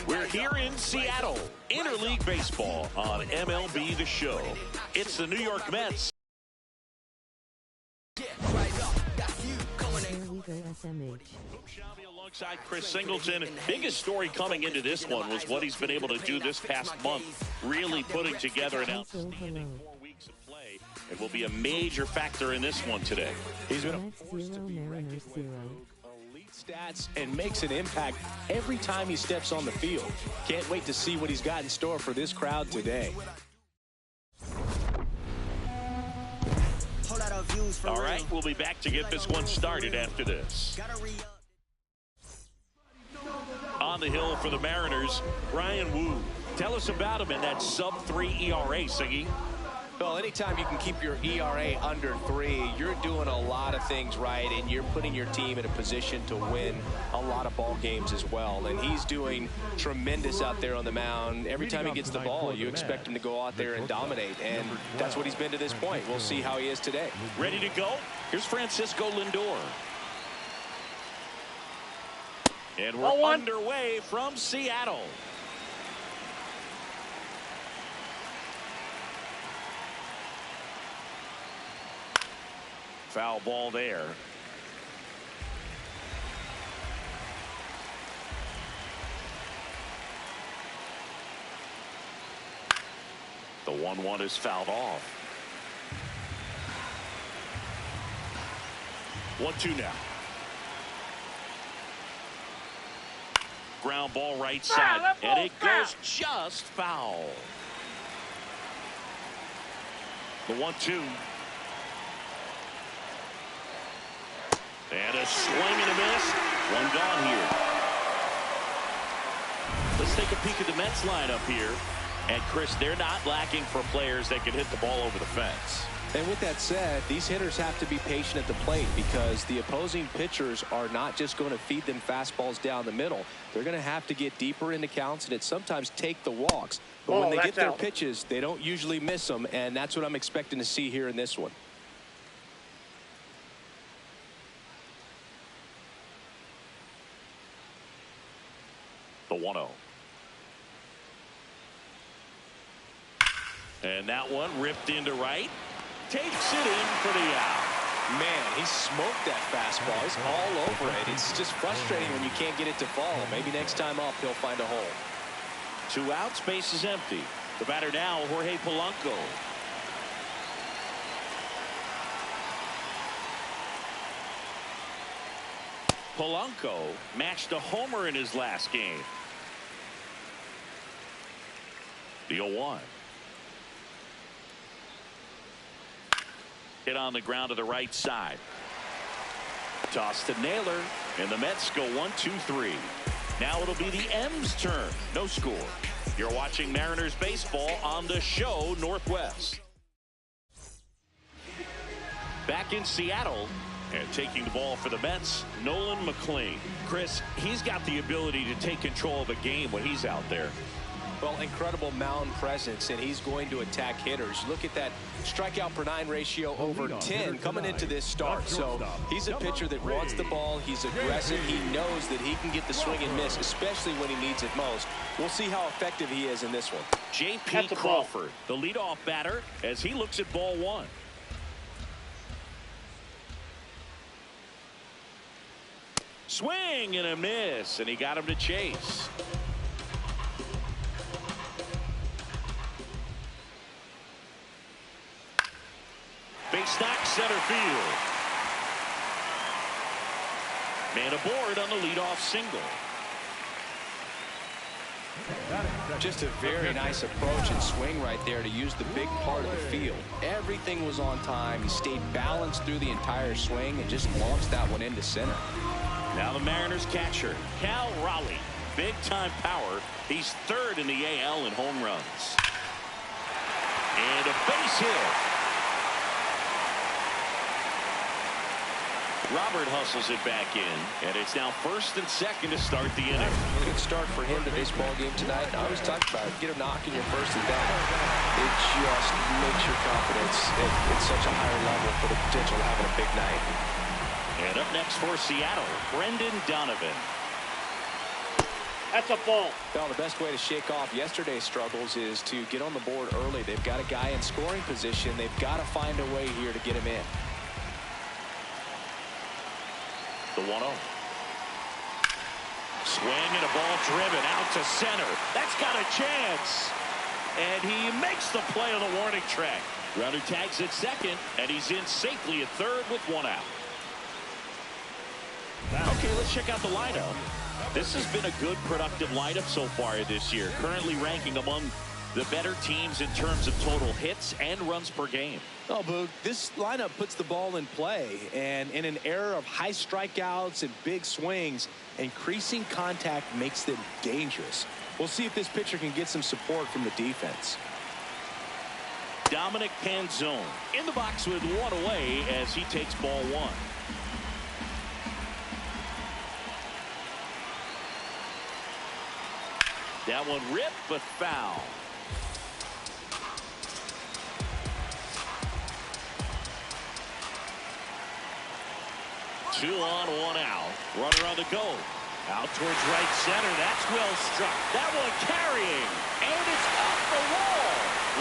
We're here in Seattle, Interleague Baseball on MLB The Show. It's the New York Mets. Alongside Chris Singleton. Biggest story coming into this one was what he's been able to do this past month, really putting together an outstanding 4 weeks of play, and will be a major factor in this one today. He's been a force to be reckoned with. Elite stats and makes an impact every time he steps on the field. Can't wait to see what he's got in store for this crowd today. All right, we'll be back to get this one started after this. On the hill for the Mariners, Brian Wu. Tell us about him in that sub-3 ERA, Siggy. Well, anytime you can keep your ERA under 3, you're doing a lot of things right, and you're putting your team in a position to win a lot of ball games as well. And he's doing tremendous out there on the mound. Every time he gets the ball, you expect him to go out there and dominate, and that's what he's been to this point. We'll see how he is today. Ready to go? Here's Francisco Lindor. And we're underway from Seattle. Foul ball there. The 1-1 is fouled off. 1-2 now. Ground ball right side, and it goes just foul. The 1-2. And a swing and a miss. One gone here. Let's take a peek at the Mets lineup here. And Chris, they're not lacking for players that can hit the ball over the fence. And with that said, these hitters have to be patient at the plate because the opposing pitchers are not just going to feed them fastballs down the middle. They're going to have to get deeper into counts and it sometimes take the walks. But when they get their pitches, they don't usually miss them, and that's what I'm expecting to see here in this one. The 1-0. And that one ripped into right. Takes it in for the out. Man, he smoked that fastball. He's all over it. It's just frustrating when you can't get it to fall. Maybe next time up he'll find a hole. 2 outs, base is empty. The batter now, Jorge Polanco. Polanco matched a homer in his last game. The 0-1. Hit on the ground to the right side. Toss to Naylor, and the Mets go 1-2-3. Now it'll be the M's turn. No score. You're watching Mariners baseball on the show Northwest. Back in Seattle, and taking the ball for the Mets, Nolan McLean. Chris, he's got the ability to take control of a game when he's out there. Well, incredible mound presence, and he's going to attack hitters. Look at that strikeout per 9 ratio over 10 coming into this start. So he's a pitcher that wants the ball. He's aggressive. He knows that he can get the swing and miss, especially when he needs it most. We'll see how effective he is in this one. J.P. Crawford, the leadoff batter, as he looks at ball 1. Swing and a miss, and he got him to chase. Base knock, center field. Man aboard on the leadoff single. Just a very nice approach and swing right there to use the big part of the field. Everything was on time. He stayed balanced through the entire swing and just launched that one into center. Now the Mariners catcher, Cal Raleigh. Big time power. He's 3rd in the AL in home runs. And a base hit. Robert hustles it back in, and it's now 1st and 2nd to start the inning. Good start for him to this ball game tonight. I always talk about it. Get a knock in your 1st and down. It just makes your confidence at such a higher level for the potential of having a big night. And up next for Seattle, Brendan Donovan. That's a ball. Well, the best way to shake off yesterday's struggles is to get on the board early. They've got a guy in scoring position. They've got to find a way here to get him in. The 1-0. Swing and a ball driven out to center. That's got a chance. And he makes the play on the warning track. Runner tags at second, and he's in safely at third with 1 out. Okay, let's check out the lineup. This has been a good, productive lineup so far this year, currently ranking among the better teams in terms of total hits and runs per game. Oh, Boog, this lineup puts the ball in play, and in an era of high strikeouts and big swings, increasing contact makes them dangerous. We'll see if this pitcher can get some support from the defense. Dominic Panzone in the box with 1 away as he takes ball 1. That one ripped, but foul. Two on, 1 out. Runner on the go. Out towards right center. That's well struck. That one carrying. And it's off the wall.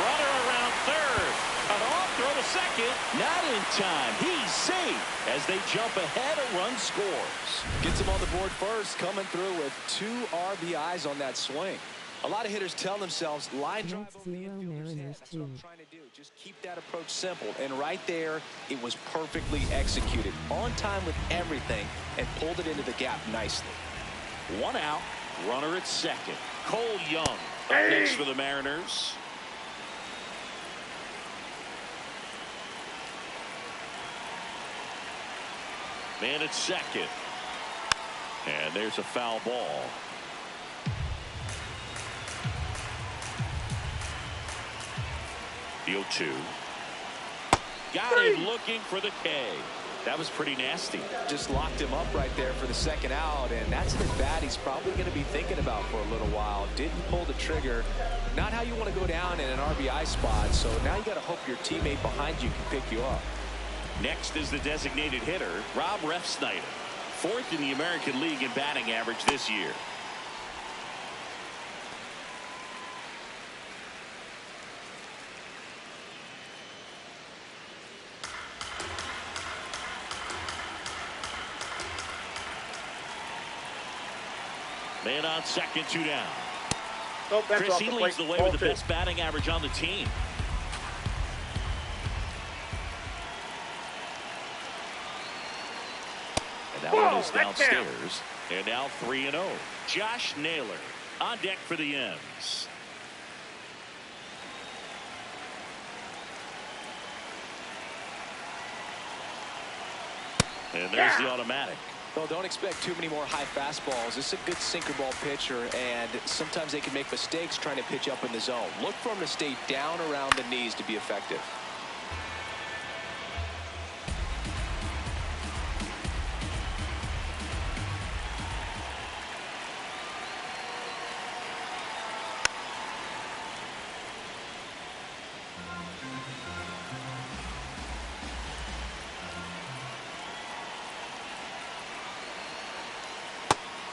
Runner around third. Cut off, throw to second. Not in time. He's safe as they jump ahead. A run scores. Gets him on the board first, coming through with 2 RBIs on that swing. A lot of hitters tell themselves line drive over the infielder's head. That's what I'm trying to do. Just keep that approach simple. And right there, it was perfectly executed. On time with everything and pulled it into the gap nicely. 1 out. Runner at second. Cole Young up next for the Mariners. Man at second. And there's a foul ball. The 0-2. Got him looking for the K. That was pretty nasty. Just locked him up right there for the 2nd out, and that's an at-bat he's probably going to be thinking about for a little while. Didn't pull the trigger. Not how you want to go down in an RBI spot, so now you got to hope your teammate behind you can pick you up. Next is the designated hitter, Rob Refsnyder. 4th in the American League in batting average this year. Man on second, 2 down. Oh, that's Chris, off he the leads plate. the way Ball with the 2. best batting average on the team. And that one is downstairs. And now 3-0. Josh Naylor on deck for the M's. And there's the automatic. Well, don't expect too many more high fastballs. This is a good sinker ball pitcher, and sometimes they can make mistakes trying to pitch up in the zone. Look for him to stay down around the knees to be effective.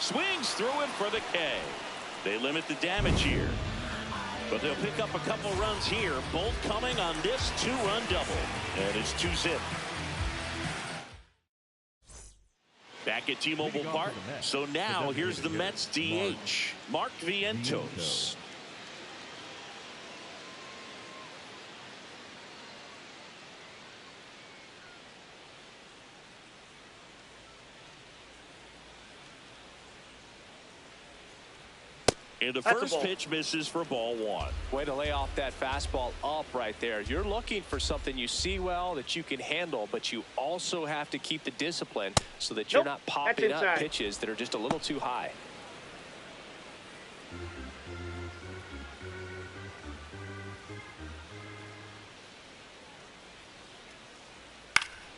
Swings through him for the K. They limit the damage here. But they'll pick up a couple runs here, both coming on this 2-run double. And it's 2-zip. Back at T-Mobile Park. So now here's the Mets DH, Mark Vientos. And the first pitch misses for ball 1. Way to lay off that fastball up right there. You're looking for something you see well that you can handle, but you also have to keep the discipline so that you're not popping up pitches that are just a little too high.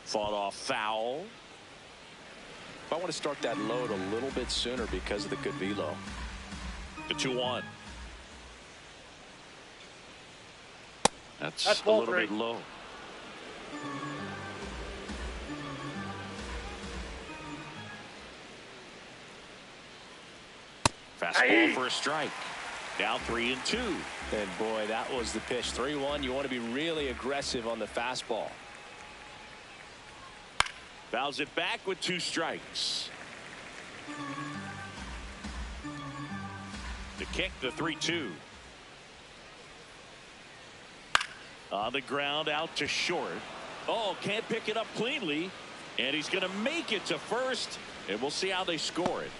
Fought off foul. I want to start that load a little bit sooner because of the good velo. The 2-1. That's a little bit low. Fastball for a strike. Now 3-2. And boy, that was the pitch. 3-1. You want to be really aggressive on the fastball. Fouls it back with 2 strikes. The kick, the 3-2. On the ground, out to short. Oh, can't pick it up cleanly. And he's going to make it to first. And we'll see how they score it.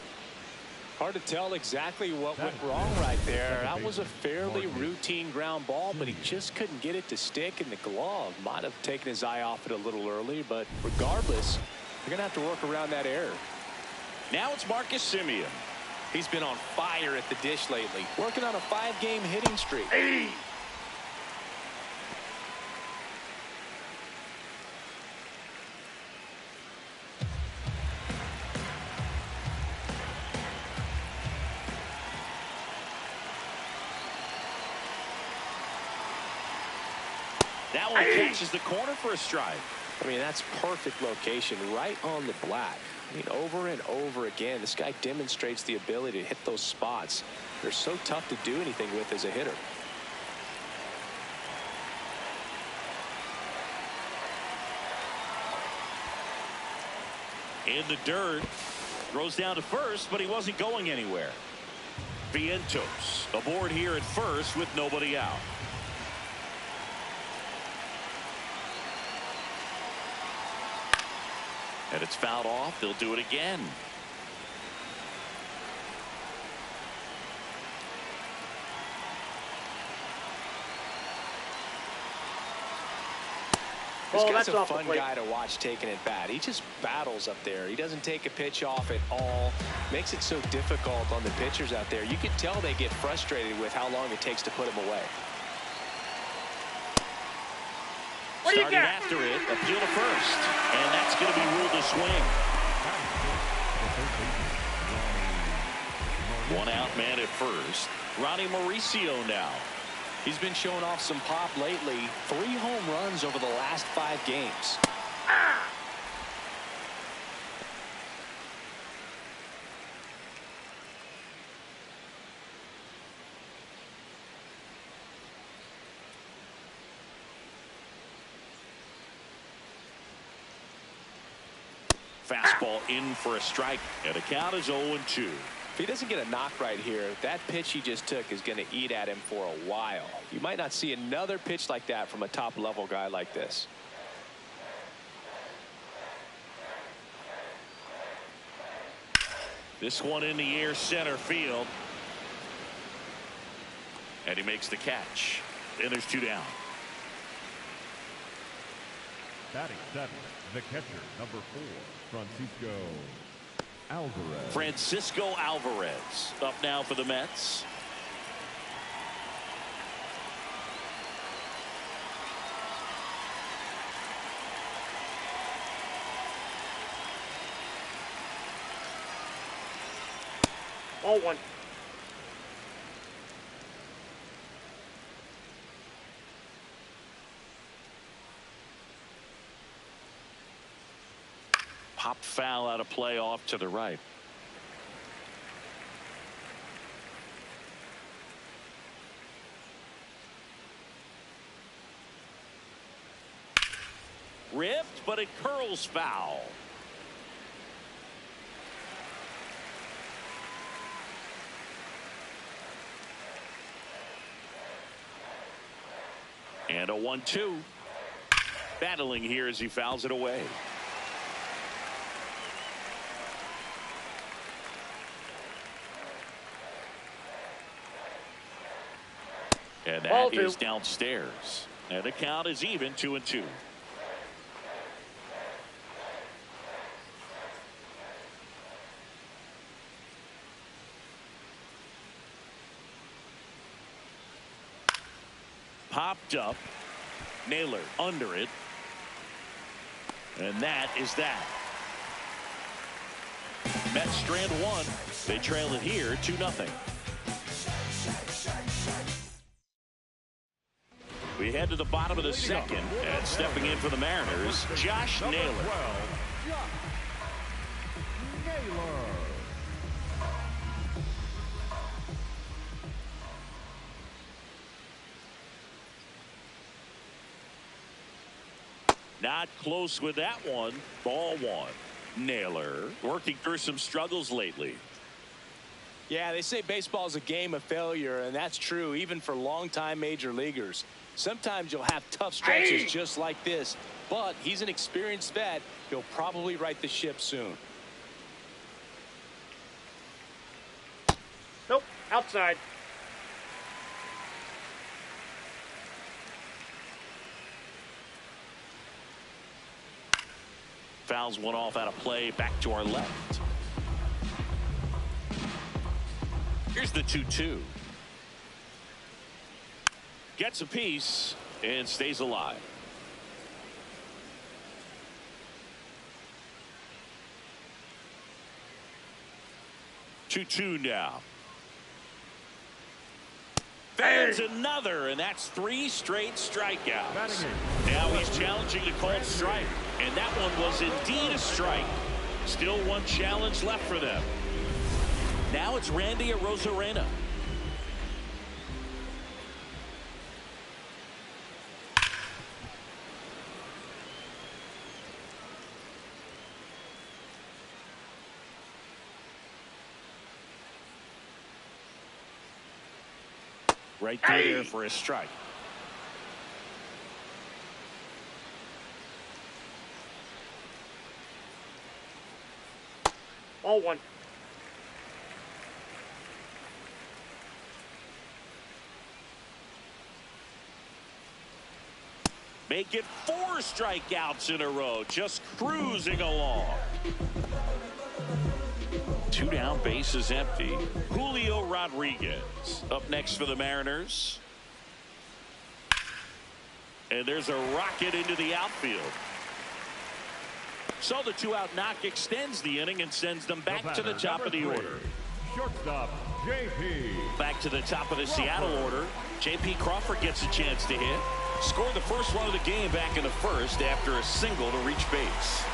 Hard to tell exactly what went wrong right there. That was a fairly routine ground ball, but he just couldn't get it to stick in the glove. Might have taken his eye off it a little early, but regardless, they're going to have to work around that error. Now it's Marcus Semien. He's been on fire at the dish lately, working on a 5-game hitting streak. That one catches the corner for a strike. I mean, that's perfect location, right on the black. I mean, over and over again, this guy demonstrates the ability to hit those spots. They're so tough to do anything with as a hitter. In the dirt. Throws down to first, but he wasn't going anywhere. Vientos aboard here at first with nobody out. And it's fouled off. They'll do it again. This guy's a fun guy to watch taking at bat. He just battles up there. He doesn't take a pitch off at all. Makes it so difficult on the pitchers out there. You can tell they get frustrated with how long it takes to put him away. What do you got? After it, appeal to first. And that's going to be ruled a swing. One out man at first. Ronnie Mauricio now. He's been showing off some pop lately. 3 home runs over the last 5 games. Fastball in for a strike. And the count is 0-2. If he doesn't get a knock right here, that pitch he just took is going to eat at him for a while. You might not see another pitch like that from a top-level guy like this. This one in the air, center field. And he makes the catch. And there's 2 down. Batting 7, the catcher, number 4, Francisco Alvarez up now for the Mets. Oh, one. Pop foul out of play off to the right. Ripped, but it curls foul. And a 1-2. Battling here as he fouls it away. And that is downstairs. And the count is even 2-2. Popped up. Naylor under it. And that is that. Mets strand 1. They trail it here 2-0. We head to the bottom of the second, and stepping in for the Mariners, Josh Naylor. Not close with that one. Ball one. Naylor working through some struggles lately. Yeah, they say baseball is a game of failure, and that's true even for longtime major leaguers. Sometimes you'll have tough stretches just like this, but he's an experienced vet. He'll probably right the ship soon. Nope, outside. Fouls one off out of play. Back to our left. Here's the 2-2. Gets a piece and stays alive. Two now. There's another, and that's 3 straight strikeouts. Now he's challenging the called strike, and that one was indeed a strike. Still one challenge left for them. Now it's Randy Arozarena. Right there for a strike. Ball one. Make it 4 strikeouts in a row. Just cruising along. 2 down, bases empty. Julio Rodriguez up next for the Mariners. And there's a rocket into the outfield. So the 2-out knock extends the inning and sends them back to the top of the order. Shortstop, J.P. Back to the top of the Seattle order. J.P. Crawford gets a chance to hit. Scored the first run of the game back in the first after a single to reach base.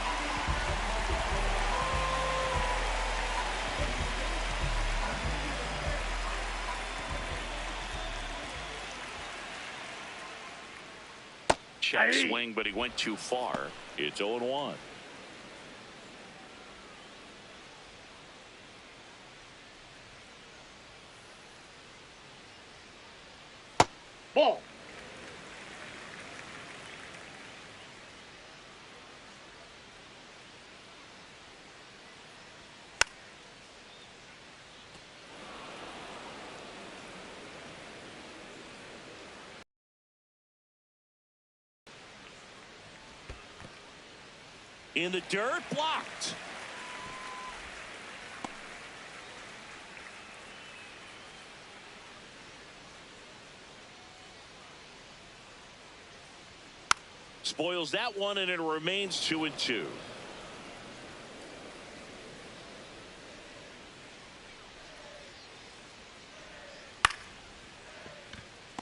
Check swing, but he went too far. It's 0-1. Ball. In the dirt, blocked. Spoils that one, and it remains 2-2.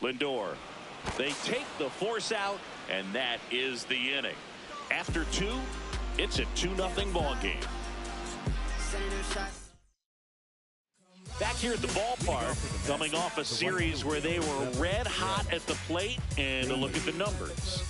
Lindor. They take the force out, and that is the inning. After 2, it's a 2-0 ball game. Back here at the ballpark, coming off a series where they were red hot at the plate, and a look at the numbers.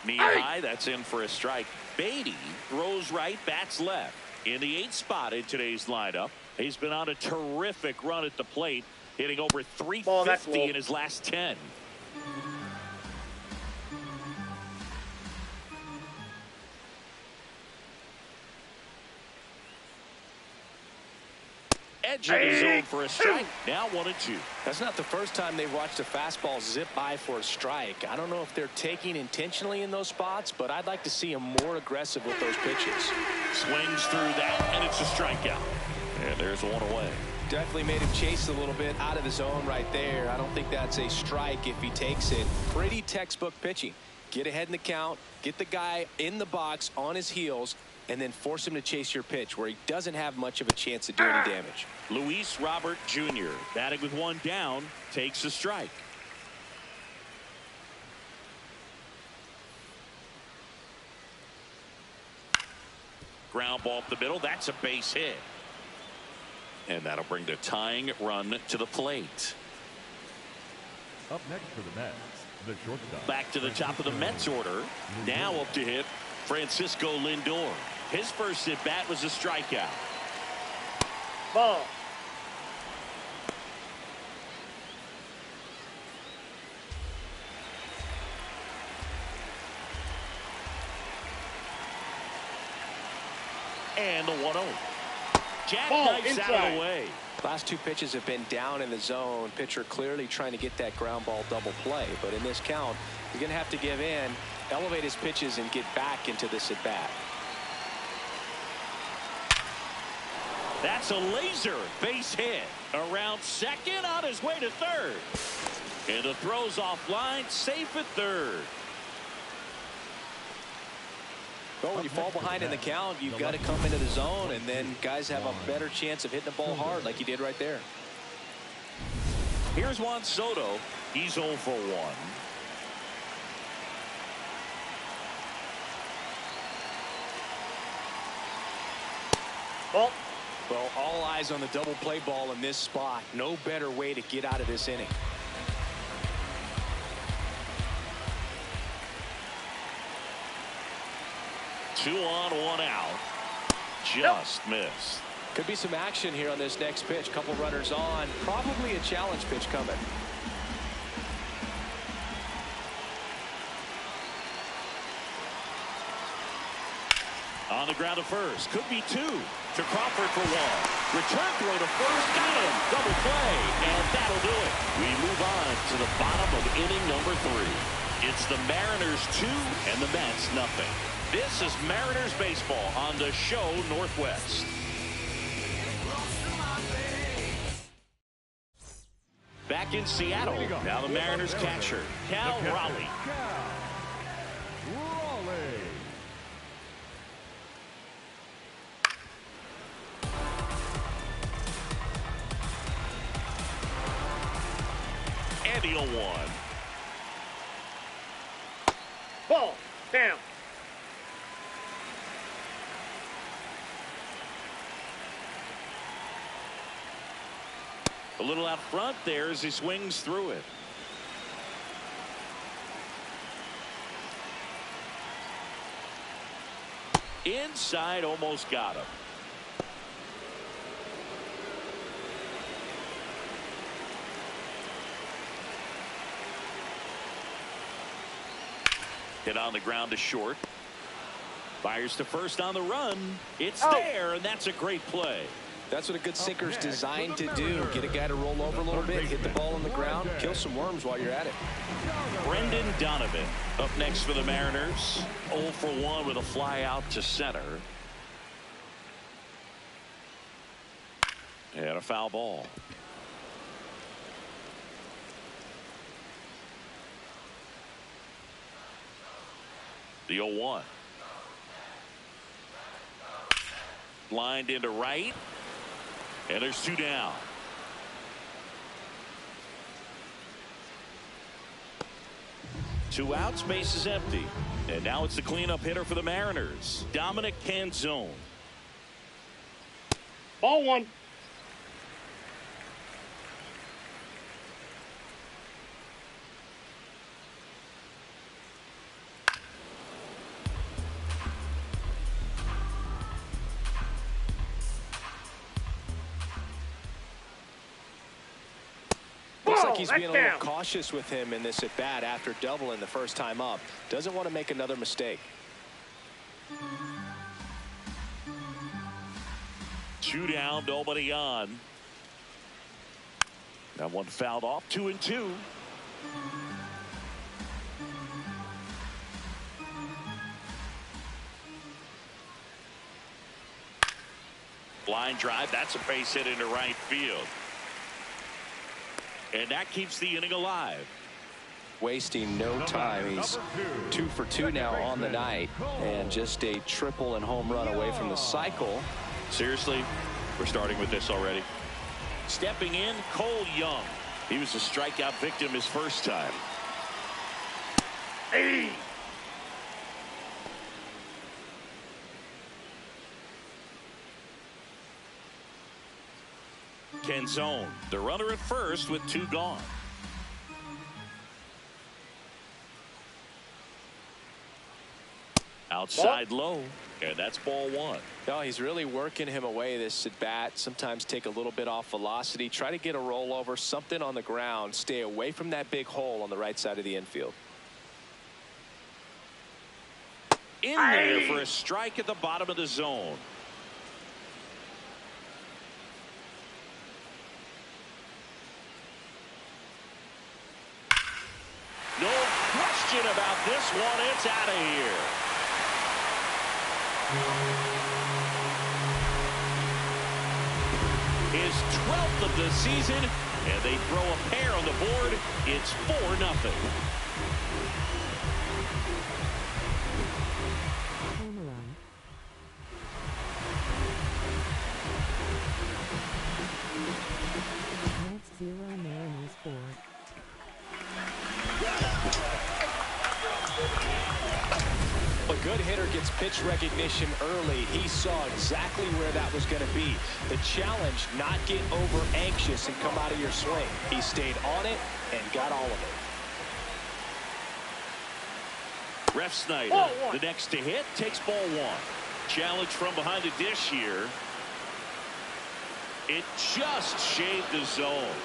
Knee high, that's in for a strike. Beatty throws right, bats left. In the 8th spot in today's lineup. He's been on a terrific run at the plate, hitting over 350 in his last 10. Edge of the zone for a strike. Now 1-2. That's not the first time they've watched a fastball zip by for a strike. I don't know if they're taking intentionally in those spots, but I'd like to see him more aggressive with those pitches. Swings through that, and it's a strikeout. And there's one away. Definitely made him chase a little bit out of the zone right there. I don't think that's a strike if he takes it. Pretty textbook pitching. Get ahead in the count, get the guy in the box on his heels, and then force him to chase your pitch where he doesn't have much of a chance to do any damage. Luis Robert Jr. batting with 1 down, takes a strike. Ground ball up the middle. That's a base hit. And that'll bring the tying run to the plate. Up next for the Mets, the shortstop. Back to the top of the Mets order. Now up to hit Francisco Lindor. His first at bat was a strikeout. Ball. And the 1-0. Jackknifes out of the way. Last two pitches have been down in the zone. Pitcher clearly trying to get that ground ball double play. But in this count, he's going to have to give in, elevate his pitches, and get back into this at bat. That's a laser base hit. Around second, on his way to third. And the throw's offline, safe at third. Well, when you fall behind in the count, you've got to come into the zone, and then guys have a better chance of hitting the ball hard like he did right there. Here's Juan Soto. He's 0 for 1. Ball. Well, all eyes on the double play ball in this spot. No better way to get out of this inning. Two on, one out. Just missed. Could be some action here on this next pitch. Couple runners on. Probably a challenge pitch coming. On the ground to first. Could be two. To Crawford for 1. Return throw to first. Got him. Double play. And that'll do it. We move on to the bottom of inning number 3. It's the Mariners 2 and the Mets nothing. This is Mariners baseball on the show Northwest. Back in Seattle. Now the Mariners catcher, Cal Raleigh. And the 0-1. Ball. Down. A little out front there as he swings through it. Inside, almost got him. Hit on the ground to short. Fires to first on the run. It's there, and that's a great play. That's what a good sinker's designed to do. Get a guy to roll over a little bit, hit the ball on the ground, kill some worms while you're at it. Brendan Donovan up next for the Mariners. 0 for 1 with a fly out to center. And a foul ball. The 0-1. Lined into right. And there's 2 down. Two outs, base is empty. And now it's the cleanup hitter for the Mariners, Dominic Canzone. Ball 1. Looks like he's being a little cautious with him in this at bat after doubling the first time up. Doesn't want to make another mistake. 2 down, nobody on. That one fouled off. 2-2. Line drive. That's a base hit into right field. And that keeps the inning alive. Wasting no time. He's 2 for 2 now on the night, and just a triple and home run away from the cycle. Seriously, we're starting with this already. Stepping in, Cole Young. He was a strikeout victim his first time. Canzone, the runner at first with 2 gone. Outside low, and that's ball 1. No, he's really working him away this at bat. Sometimes take a little bit off velocity. Try to get a rollover, something on the ground. Stay away from that big hole on the right side of the infield. In there for a strike at the bottom of the zone. No question about this one. It's out of here. His 12th of the season, and they throw a pair on the board. It's 4-0. A good hitter gets pitch recognition early. He saw exactly where that was going to be. The challenge, not get over anxious and come out of your swing. He stayed on it and got all of it. Ref Snyder, the next to hit, takes ball 1. Challenge from behind the dish here. It just shaved the zone.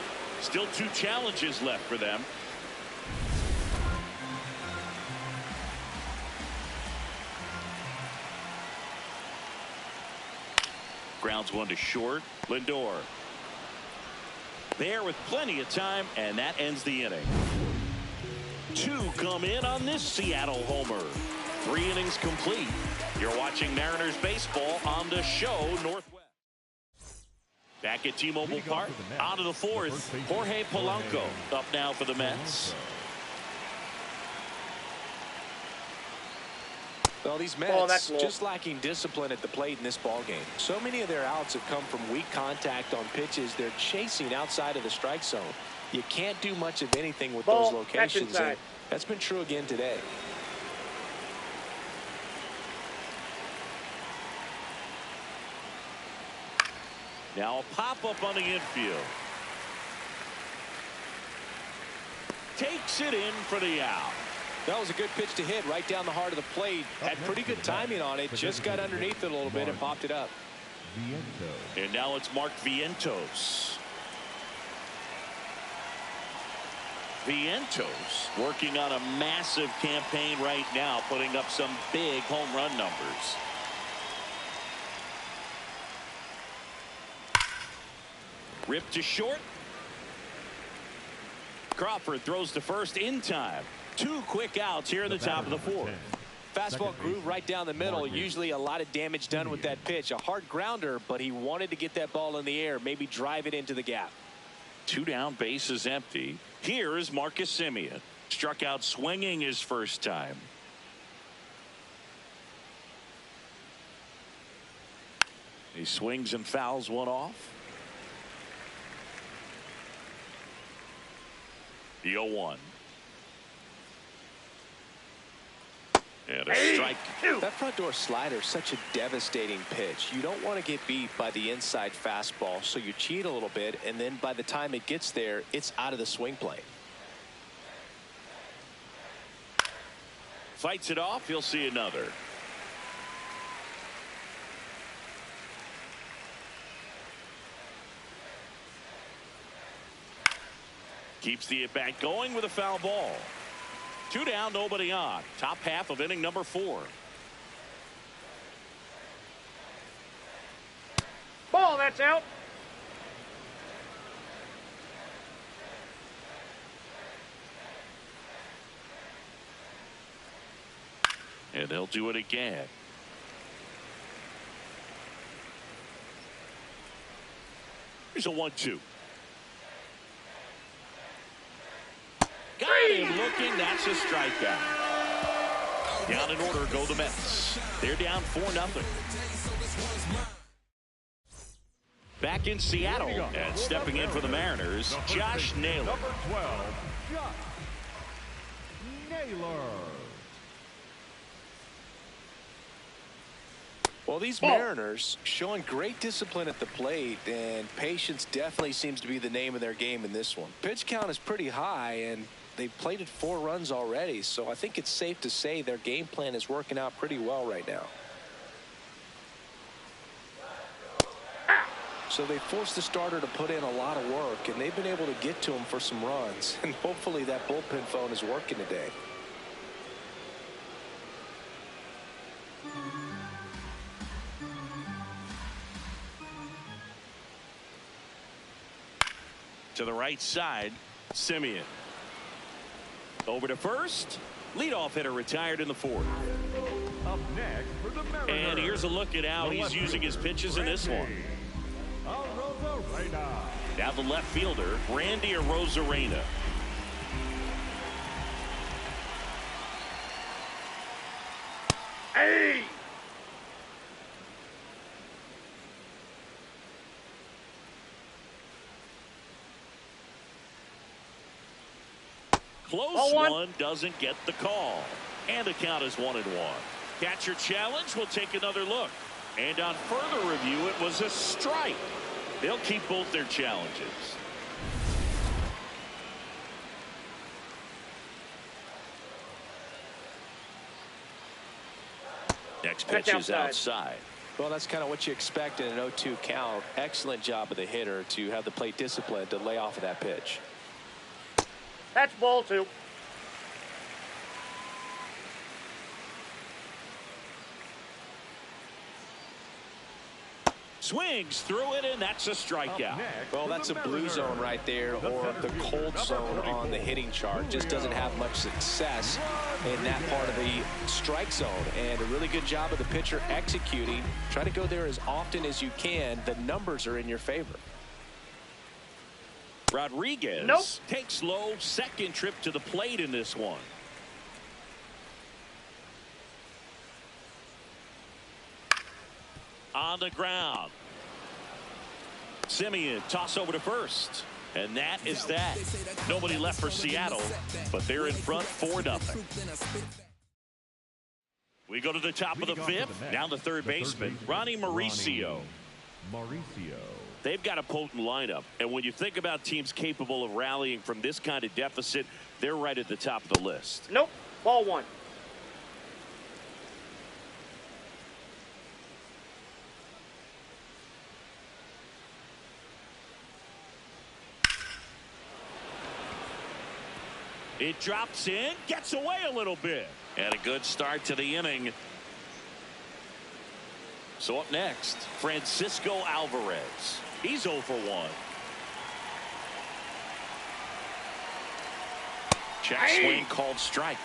Still 2 challenges left for them. Grounds 1 to short. Lindor there with plenty of time, and that ends the inning. 2 come in on this Seattle homer. 3 innings complete. You're watching Mariners baseball on the show Northwest. Back at T-Mobile Park, out of the 4th, Jorge Polanco up now for the Mets. Well, these Mets just lacking discipline at the plate in this ball game. So many of their outs have come from weak contact on pitches they're chasing outside of the strike zone. You can't do much of anything with those locations. And that's been true again today. Now a pop-up on the infield. Takes it in for the out. That was a good pitch to hit right down the heart of the plate. Had pretty good timing on it. Just got underneath it a little bit and popped it up. And now it's Mark Vientos. Vientos working on a massive campaign right now, putting up some big home run numbers. Ripped to short. Crawford throws to first in time. 2 quick outs here in the top of the 4th. Fastball groove right down the middle. Usually a lot of damage done with that pitch. A hard grounder, but he wanted to get that ball in the air, maybe drive it into the gap. 2 down, bases empty. Here is Marcus Semien. Struck out swinging his first time. He swings and fouls one off. The 0-1. And a strike. That front door slider is such a devastating pitch. You don't want to get beat by the inside fastball, so you cheat a little bit, and then by the time it gets there, it's out of the swing plane. Fights it off. He'll see another. Keeps the at-bat going with a foul ball. 2 down, nobody on. Top half of inning number 4. Ball, that's out. And they'll do it again. Here's a 1-2. Got him looking. That's a strikeout. Down in order go the Mets. They're down 4-0. Back in Seattle and stepping in for the Mariners, Josh Naylor. Number 12, Josh Naylor. Well, these Mariners showing great discipline at the plate, and patience definitely seems to be the name of their game in this one. Pitch count is pretty high, and they've plated 4 runs already, so I think it's safe to say their game plan is working out pretty well right now. So they forced the starter to put in a lot of work, and they've been able to get to him for some runs, and hopefully that bullpen phone is working today. To the right side, Simeon. Over to first. Leadoff hitter retired in the 4th. Up next for the Mariners. And here's a look at how he's using his pitches in this one. Now the left fielder, Randy Arozarena. Hey! Close one doesn't get the call. And the count is 1-1. Catcher challenge will take another look. And on further review, it was a strike. They'll keep both their challenges. Next pitch is outside. Well, that's kind of what you expect in an 0-2 count. Excellent job of the hitter to have the plate discipline to lay off of that pitch. That's ball 2. Swings through it, and that's a strikeout. Well, that's a blue zone right there, or the cold zone on the hitting chart. Just doesn't have much success in that part of the strike zone. And a really good job of the pitcher executing. Try to go there as often as you can. The numbers are in your favor. Rodriguez takes low, second trip to the plate in this one. On the ground. Simeon toss over to first. And that is that. Nobody left for Seattle, but they're in front 4-0. We go to the top of the 5th. Now the third baseman, Ronnie Mauricio. They've got a potent lineup, and when you think about teams capable of rallying from this kind of deficit, they're right at the top of the list. Nope. Ball 1. It drops in, gets away a little bit, and a good start to the inning. So up next, Francisco Alvarez. He's 0 for 1. Check swing called strike.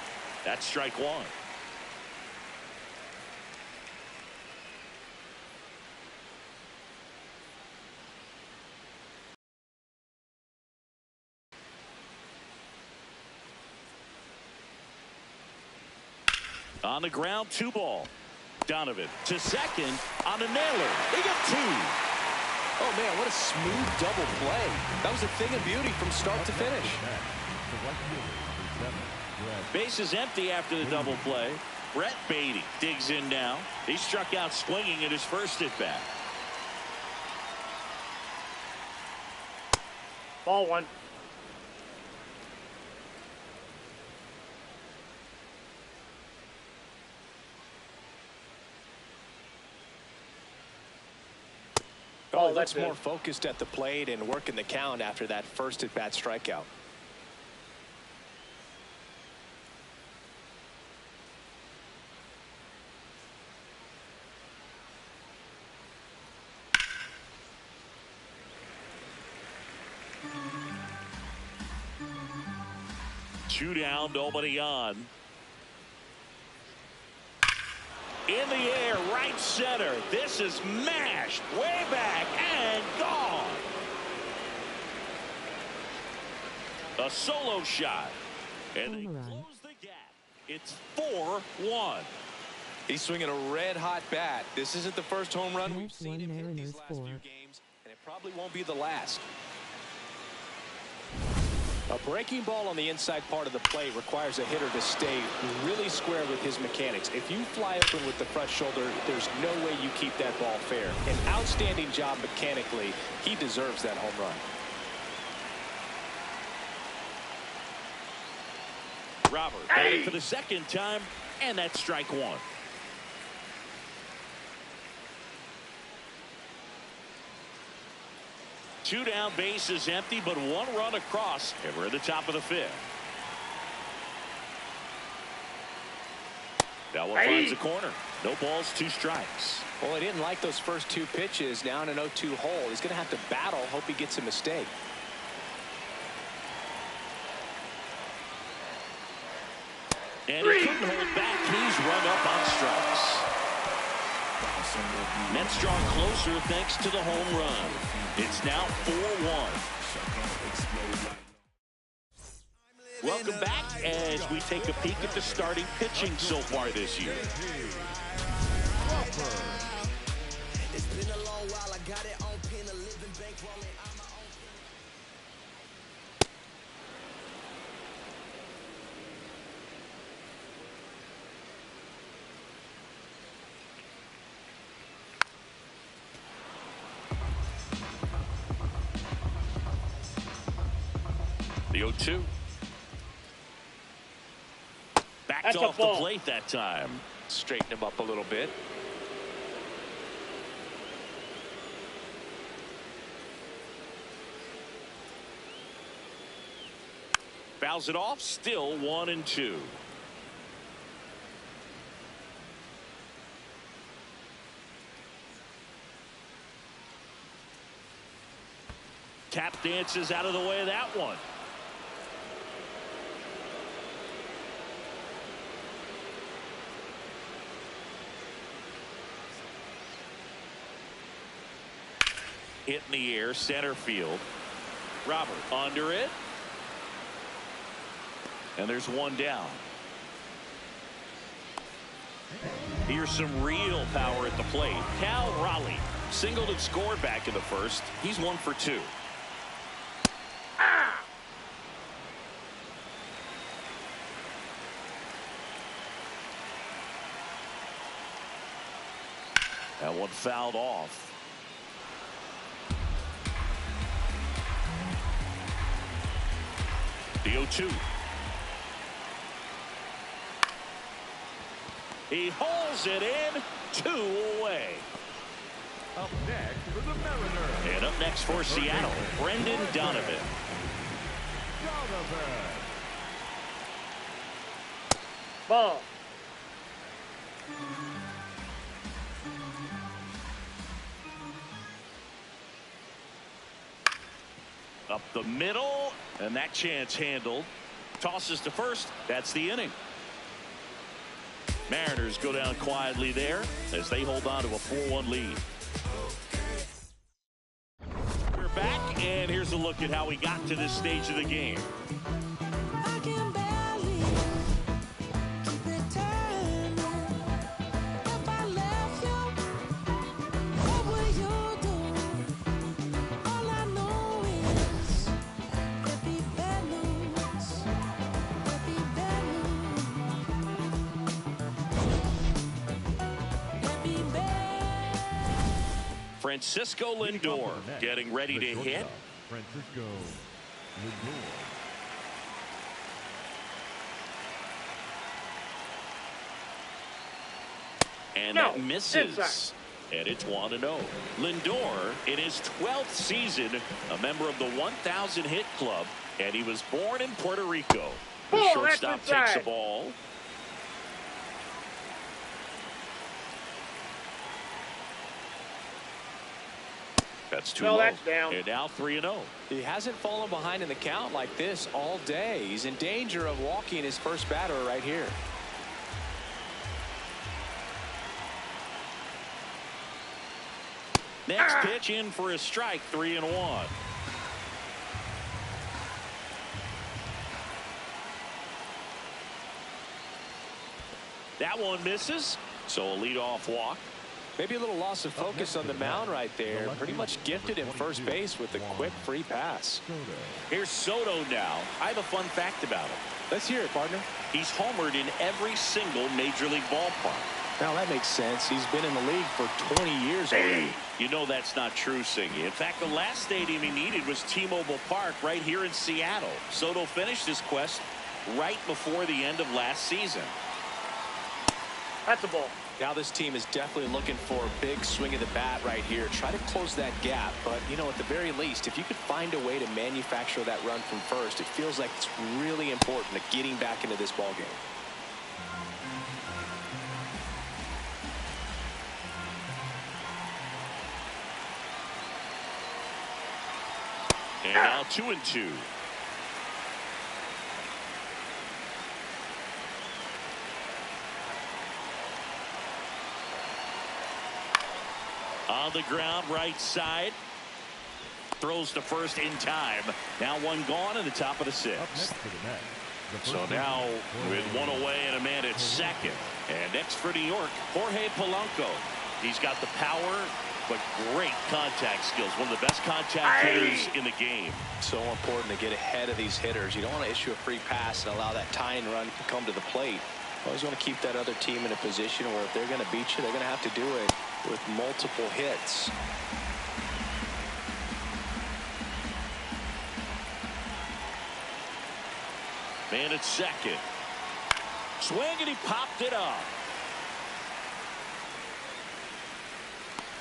That's strike 1. On the ground, 2 ball. Donovan to second on a nailer. They got 2. Oh, man, what a smooth double play. That was a thing of beauty from start to finish. Base is empty after the double play. Brett Beatty digs in now. He struck out swinging in his first at bat. Ball 1. Oh, he looks more focused at the plate and working the count after that first at bat strikeout. Two down, nobody on. In the air, right center. This is mashed way back and gone. A solo shot. And they close the gap. It's 4-1. He's swinging a red-hot bat. This isn't the first home run we've seen him hit these last few games, and it probably won't be the last. A breaking ball on the inside part of the plate requires a hitter to stay really square with his mechanics. If you fly open with the front shoulder, there's no way you keep that ball fair. An outstanding job mechanically. He deserves that home run. Robert at it for the second time, and that's strike one. Two down, bases empty, but one run across, and we're at the top of the fifth. That one finds the corner. No balls, two strikes. Well, he didn't like those first two pitches. Now in an 0-2 hole, he's going to have to battle. Hope he gets a mistake. And he couldn't hold back. He's run up on strikes. Mets draw closer thanks to the home run. It's now 4-1. Welcome back as we take a peek at the starting pitching so far this year. It's been a long while. I got it on pin, a living bankrolling. I'm my own. The 0-2. Backed That's a off the ball. plate that time. Straighten him up a little bit. Fouls it off. Still 1-2. Tap dances out of the way of that one. Hit in the air, center field. Robert under it. And there's one down. Here's some real power at the plate. Cal Raleigh singled and scored back in the first. He's 1 for 2. That one fouled off. The 0-2. He hauls it in, 2 away. Up next for the Mariners. And up next for Seattle, Brendan Donovan. Ball. Up the middle, and that chance handled. Tosses to first. That's the inning. Mariners go down quietly there as they hold on to a 4-1 lead. We're back, and here's a look at how we got to this stage of the game. I can barely keep it turning. If I left you, what would you do? All I know is there'd be bad news. There'd be bad news. There'd be bad. Francisco Lindor getting ready to hit. Francisco Lindor. And No, that misses. inside. And it's 1-0. Lindor, in his 12th season, a member of the 1,000 hit club, and he was born in Puerto Rico. The Ball, shortstop that's takes the inside. ball. That's too low. That's down. And now 3-0. He hasn't fallen behind in the count like this all day. He's in danger of walking his first batter right here. Next pitch in for a strike, 3-1. That one misses, so a leadoff walk. Maybe a little loss of focus on the mound right there. Pretty much gifted him first base with a quick free pass. Here's Soto now. I have a fun fact about him. Let's hear it, partner. He's homered in every single Major League ballpark. Now that makes sense. He's been in the league for 20 years already. You know that's not true, Singy. In fact, the last stadium he needed was T-Mobile Park right here in Seattle. Soto finished his quest right before the end of last season. That's a ball. Now this team is definitely looking for a big swing of the bat right here. Try to close that gap. But, you know, at the very least, if you could find a way to manufacture that run from first, it feels like it's really important to getting back into this ball game. And now 2-2. On the ground, right side. Throws to first in time. Now one gone in the top of the sixth. So now with one away and a man at second. And next for New York, Jorge Polanco. He's got the power, but great contact skills. One of the best contact hitters in the game. So important to get ahead of these hitters. You don't want to issue a free pass and allow that tying run to come to the plate. You always want to keep that other team in a position where if they're going to beat you, they're going to have to do it with multiple hits. Man at second. Swing, and he popped it up.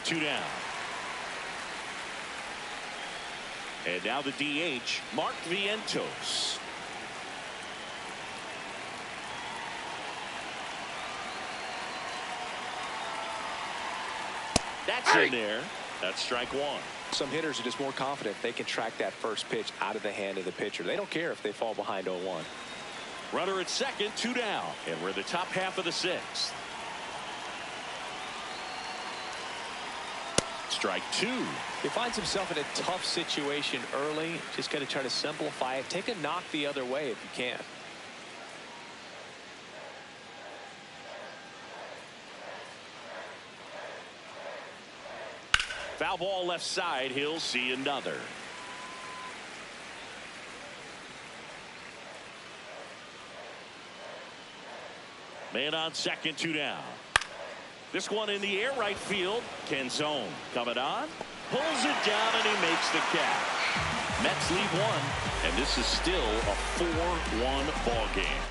2 down. And now the DH, Mark Vientos. That's in there. That's strike one. Some hitters are just more confident they can track that first pitch out of the hand of the pitcher. They don't care if they fall behind 0-1. Runner at second, 2 down. And we're in the top half of the sixth. Strike two. He finds himself in a tough situation early. Just got to try to simplify it. Take a knock the other way if you can. Foul ball left side. He'll see another. Man on second, 2 down. This one in the air, right field. Canzone coming on. Pulls it down, and he makes the catch. Mets lead one, and this is still a 4-1 ball game.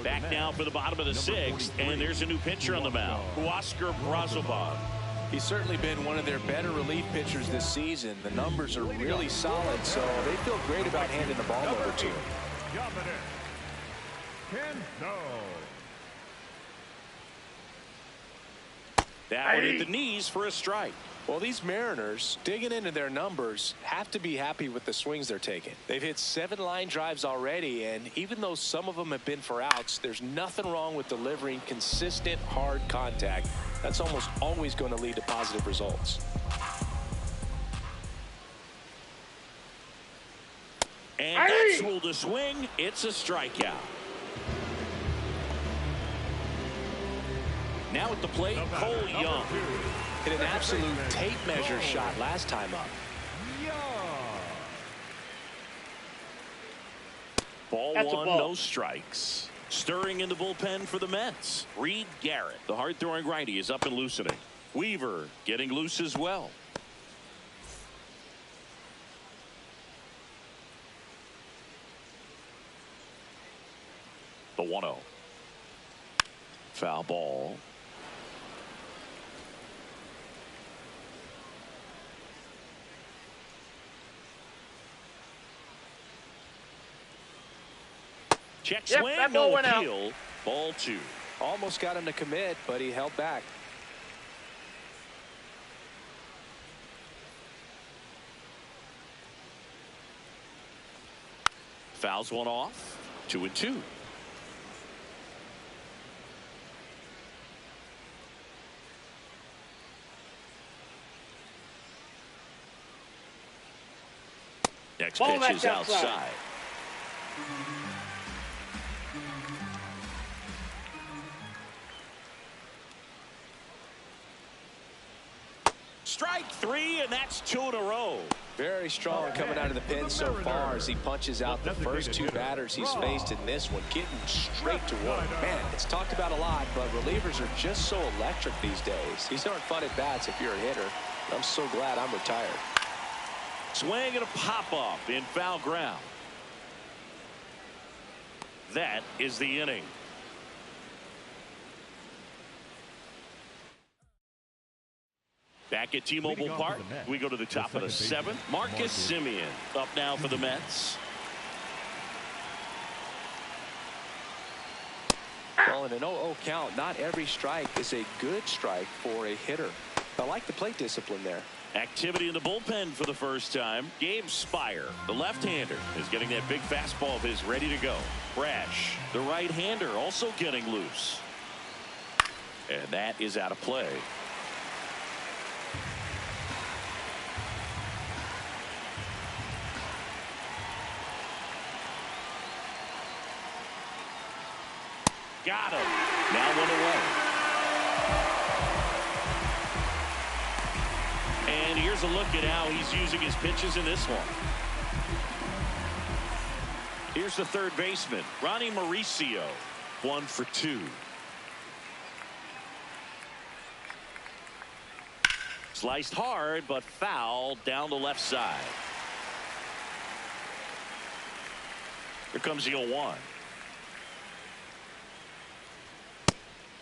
Back now for the bottom of the sixth, and there's a new pitcher on the mound, Oscar Brazoban. He's certainly been one of their better relief pitchers this season. The numbers are really solid, so they feel great about handing the ball over to him. That would hit the knees for a strike. Well, these Mariners, digging into their numbers, have to be happy with the swings they're taking. They've hit 7 line drives already, and even though some of them have been for outs, there's nothing wrong with delivering consistent, hard contact. That's almost always going to lead to positive results. And that's ruled a swing. It's a strikeout. Now at the plate, Cole Young. Hit an absolute tape measure shot last time up. Ball one, no strikes. Stirring in the bullpen for the Mets. Reed Garrett, the hard-throwing righty, is up and loosening. Weaver getting loose as well. The 1-0. Foul ball. Check swing, no appeal. Ball 2. Almost got him to commit, but he held back. Fouls one off. 2-2. Next pitch is outside. Strike three, and that's 2 in a row. Very strong coming out of the pen so far as he punches out the first 2 batters he's faced in this one, getting straight to work. Man, it's talked about a lot, but relievers are just so electric these days. These aren't fun at bats if you're a hitter. I'm so glad I'm retired. Swing and a pop-off in foul ground. That is the inning. Back at T-Mobile Park, we go to the top of the 7th. Marcus Semien up now for the Mets. Well, in an 0-0 count, not every strike is a good strike for a hitter. I like the plate discipline there. Activity in the bullpen for the first time. Gabe Spire, the left-hander, is getting that big fastball of his ready to go. Brash, the right-hander, also getting loose. And that is out of play. Got him. Now 1 away. And here's a look at how he's using his pitches in this one. Here's the third baseman, Ronnie Mauricio, 1 for 2. Sliced hard, but foul down the left side. Here comes the 0-1.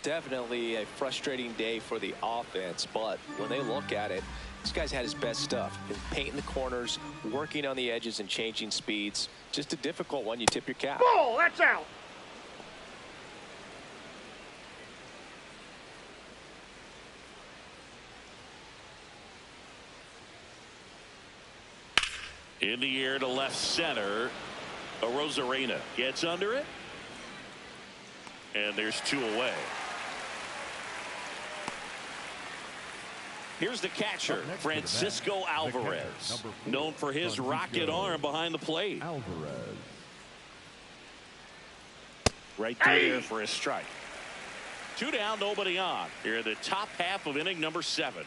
Definitely a frustrating day for the offense, but when they look at it, this guy's had his best stuff. Been painting the corners, working on the edges, and changing speeds. Just a difficult one. You tip your cap. Ball, that's out. In the air to left center. Arozarena gets under it. And there's 2 away. Here's the catcher, Francisco Alvarez, known for his rocket arm behind the plate. Alvarez. Right there for a strike. 2 down, nobody on. Here in the top half of inning number 7.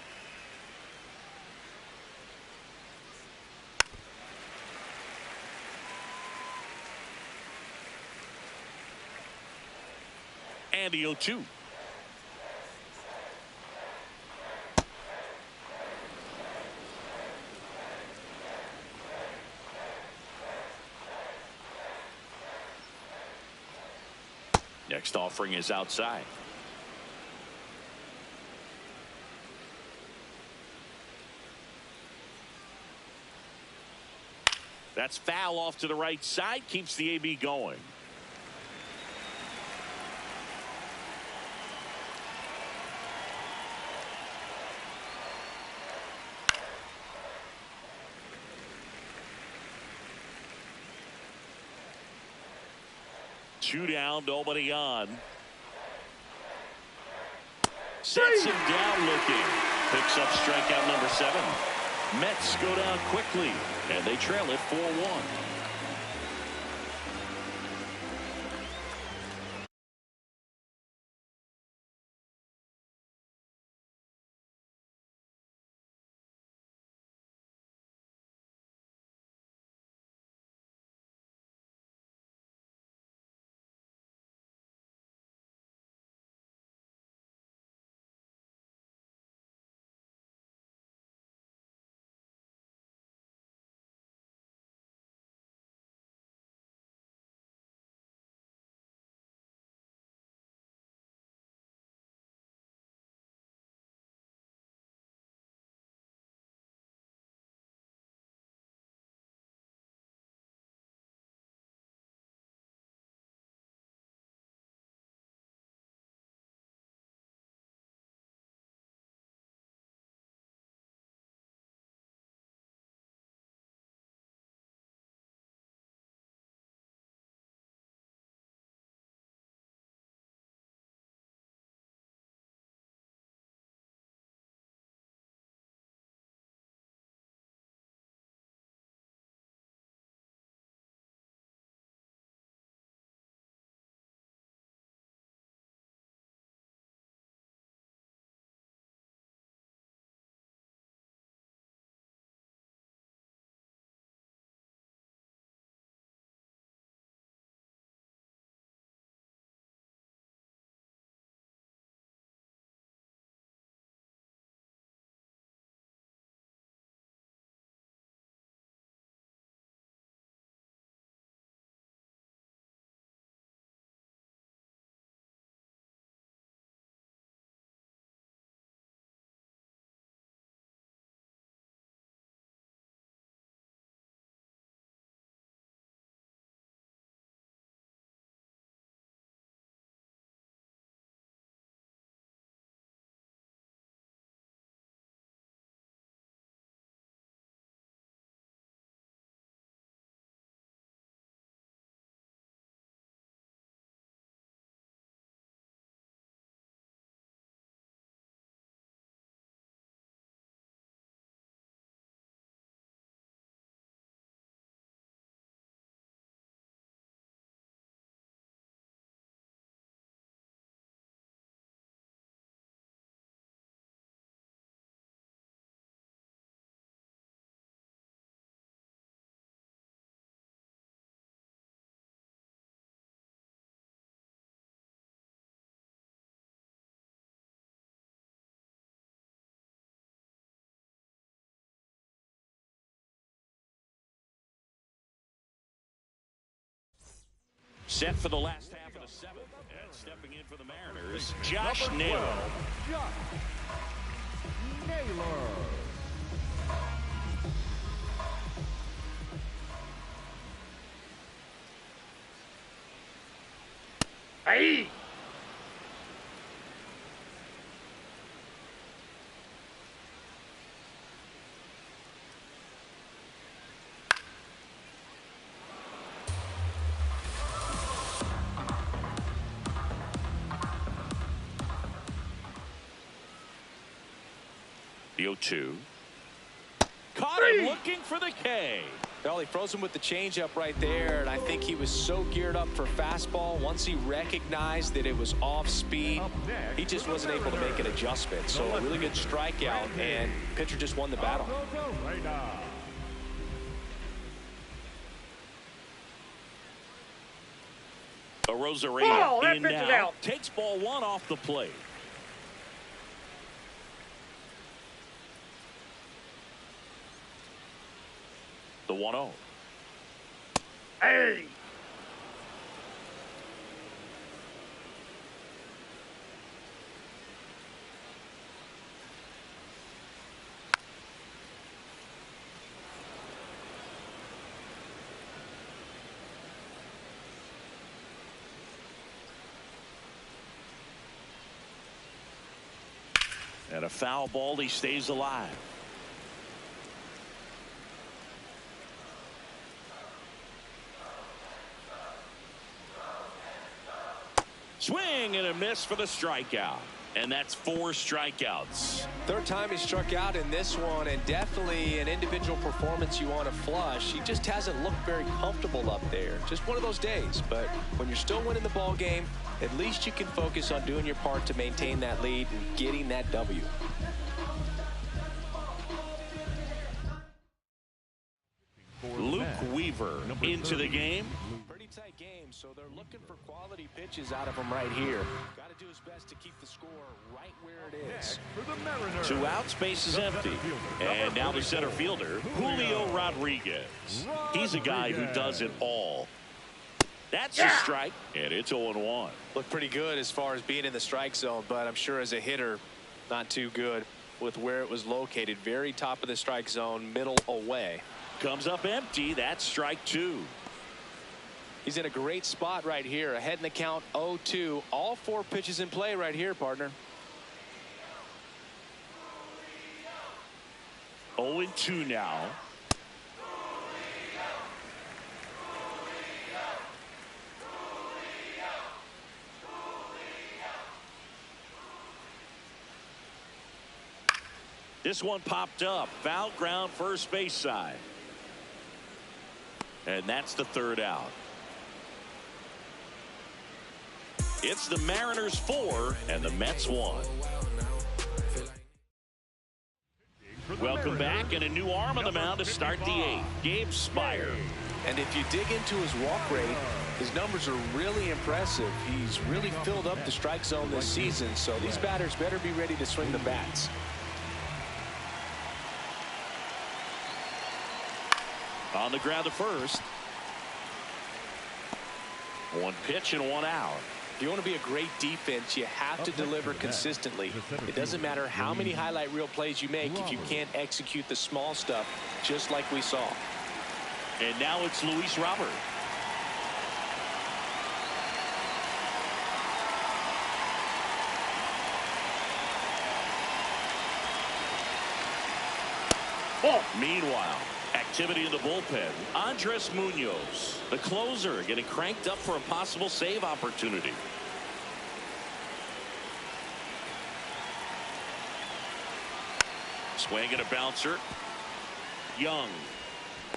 And the 0-2. Next offering is outside. That's foul off to the right side. Keeps the AB going. Two down, nobody on. Sets him down looking. Picks up strikeout number 7. Mets go down quickly, and they trail it 4-1. Set for the last half of the seventh. And stepping in for the Mariners, Josh Naylor. Josh Naylor. Hey! The 0-2. Caught him looking for the K. Well, he froze him with the changeup right there, and I think he was so geared up for fastball. Once he recognized that it was off speed, he just wasn't able to make an adjustment. So a really good strikeout, and pitcher just won the battle. A Rosarena that in pitch is now. out. Takes ball one off the plate. The 1-0. Hey! And a foul ball, he stays alive. Swing and a miss for the strikeout. And that's 4 strikeouts. Third time he struck out in this one, and definitely an individual performance you want to flush. He just hasn't looked very comfortable up there. Just one of those days. But when you're still winning the ball game, at least you can focus on doing your part to maintain that lead and getting that W. Luke Weaver into the game. Pretty tight game, so they're looking for quality pitches out of him right here. Got to do his best to keep the score right where it is. 2 outs, base is empty. And now the center fielder, Julio Rodriguez. He's a guy who does it all. That's a strike, and it's 0-1. Looked pretty good as far as being in the strike zone, but I'm sure as a hitter, not too good with where it was located. Very top of the strike zone, middle away. Comes up empty. That's strike 2. He's in a great spot right here. Ahead in the count 0-2. All 4 pitches in play right here, partner. 0-2 now. This one popped up. Foul ground, first base side. And that's the 3rd out. It's the Mariners 4 and the Mets 1. Welcome back, and a new arm on the mound to start the 8th. Gabe Spire. And if you dig into his walk rate, his numbers are really impressive. He's really filled up the strike zone this season, so these batters better be ready to swing the bats. On the ground to first. 1 pitch and 1 out. If you want to be a great defense, you have to deliver consistently. It doesn't matter how many highlight reel plays you make if you can't execute the small stuff, just like we saw. And now it's Luis Robert. Meanwhile, activity in the bullpen. Andres Munoz, the closer, getting cranked up for a possible save opportunity. Swing and a bouncer. Young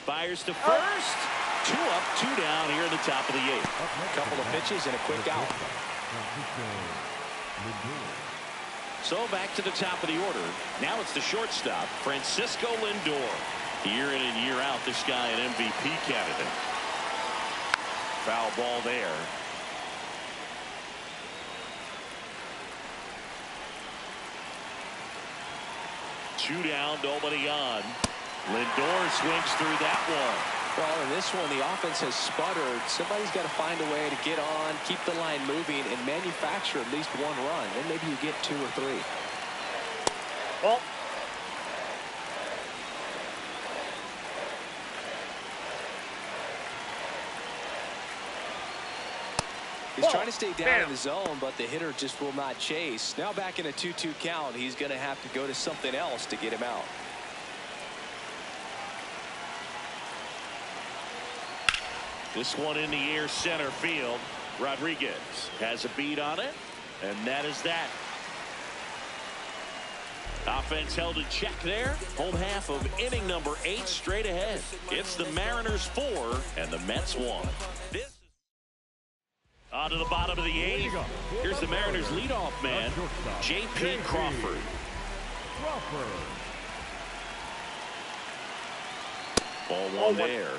fires to first. 2 up, 2 down here in the top of the 8th. A couple of pitches and a quick out. So back to the top of the order. Now it's the shortstop, Francisco Lindor. Year in and year out, this guy an MVP candidate. Foul ball there. Two down, nobody on. Lindor swings through that one. Well, in this one, the offense has sputtered. Somebody's got to find a way to get on, keep the line moving, and manufacture at least one run. Then maybe you get 2 or 3. Ball. He's trying to stay down in the zone, but the hitter just will not chase. Now back in a 2-2 count, he's going to have to go to something else to get him out. This one in the air, center field. Rodriguez has a beat on it, and that is that. Offense held in check there. Home half of inning number 8 straight ahead. It's the Mariners 4 and the Mets 1. On to the bottom of the 8th. Here's the Mariners leadoff man, J.P. Crawford. Ball 1 there.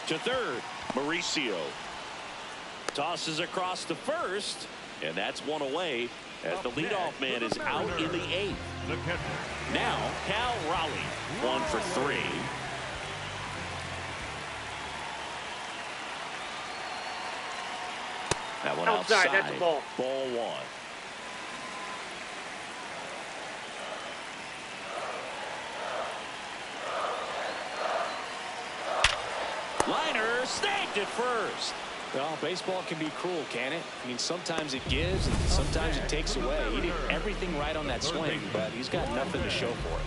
To third, Mauricio tosses across to first, and that's one away as the leadoff man is out in the 8th. Now Cal Raleigh, 1 for 3. That one outside. That's a ball. Ball 1. Liner snagged at first. Well, baseball can be cruel, can it? I mean, sometimes it gives and sometimes it takes away. He did everything right on that swing, but he's got nothing to show for it.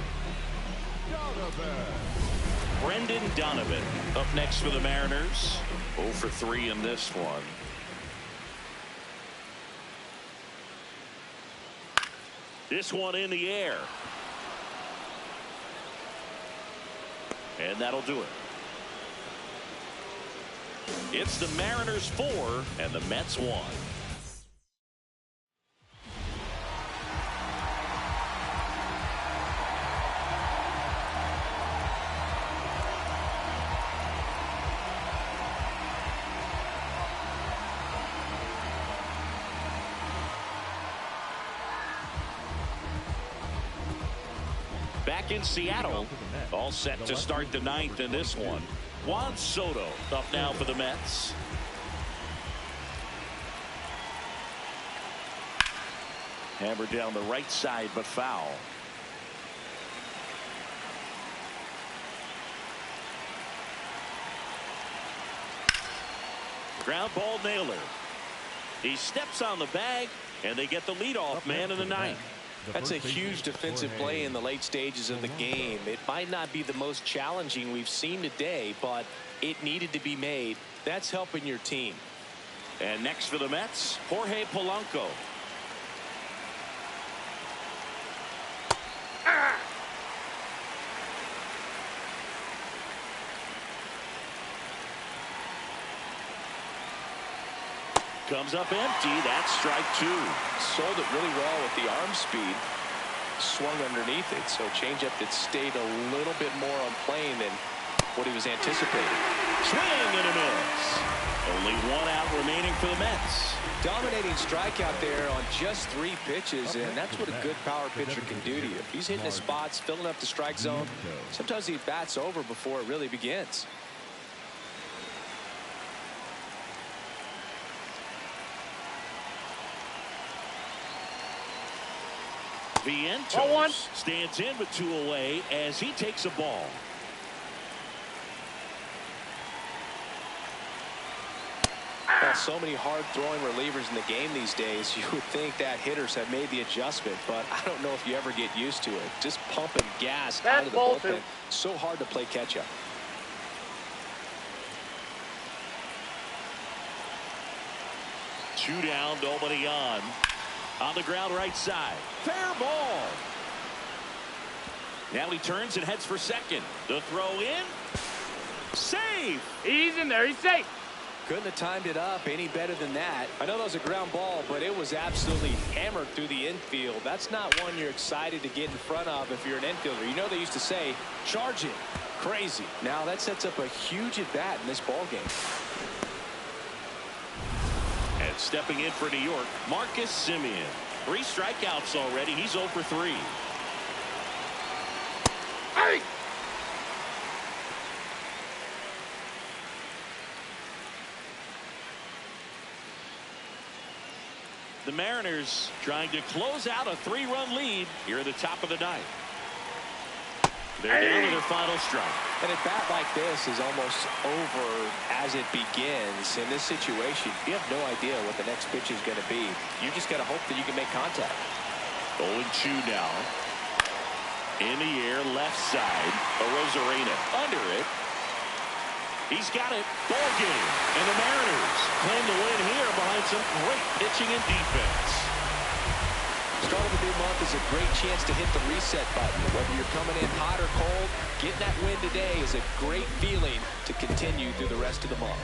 Brendan Donovan up next for the Mariners. 0 for 3 in this one. This one in the air. And that'll do it. It's the Mariners 4 and the Mets 1. Back in Seattle, all set to start the 9th in this one. Juan Soto up now for the Mets. Hammered down the right side, but foul. Ground ball nailer. He steps on the bag, and they get the leadoff man in the 9th. That's a huge defensive play in the late stages of the game. It might not be the most challenging we've seen today, but it needed to be made. That's helping your team. And next for the Mets, Jorge Polanco. Comes up empty. That's strike 2. Sold it really well with the arm speed. Swung underneath it. So changeup that stayed a little bit more on plane than what he was anticipating. Swing and a miss. Only 1 out remaining for the Mets. Dominating strikeout there on just 3 pitches, and that's what a good power pitcher can do to you. If he's hitting his spots, filling up the strike zone, sometimes he bats over before it really begins. Vientos stands in with 2 away as he takes a ball. Well, so many hard-throwing relievers in the game these days, you would think that hitters have made the adjustment, but I don't know if you ever get used to it. Just pumping gas out of the bullpen. So hard to play catch-up. Two down, nobody on. On the ground right side. Fair ball. Now he turns and heads for second. The throw in. Safe. He's in there. He's safe. Couldn't have timed it up any better than that. I know that was a ground ball, but it was absolutely hammered through the infield. That's not one you're excited to get in front of if you're an infielder. You know they used to say, charge it. Crazy. Now that sets up a huge at-bat in this ball game. And stepping in for New York, Marcus Semien. 3 strikeouts already. He's 0 for 3. Hey! The Mariners trying to close out a 3-run lead here at the top of the 9th. They're down to their final strike. And a bat like this is almost over as it begins. In this situation, you have no idea what the next pitch is going to be. You just got to hope that you can make contact. 0-2 now. In the air, left side. Arozarena under it. He's got it. Ball game. And the Mariners claim the win here behind some great pitching and defense. Start of the new month is a great chance to hit the reset button. Whether you're coming in hot or cold, getting that win today is a great feeling to continue through the rest of the month.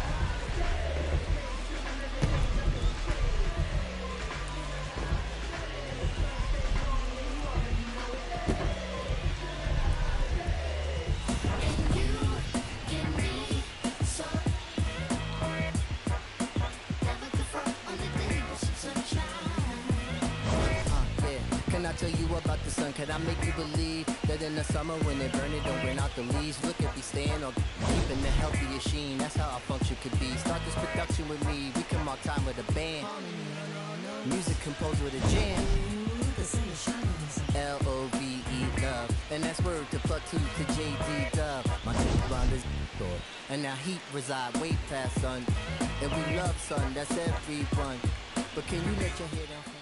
Can I tell you about the sun? Can I make you believe that in the summer when they burn it, don't burn out the leaves? Look at me staying on keeping the healthiest sheen. That's how our function could be. Start this production with me. We come all time with a band. Music composed with a jam. L-O-V-E, love. And that's word to plug 2 to J.D. Dub. My two rounders, and now heat reside way past sun. And we love sun, that's everyone. But can you let your head down?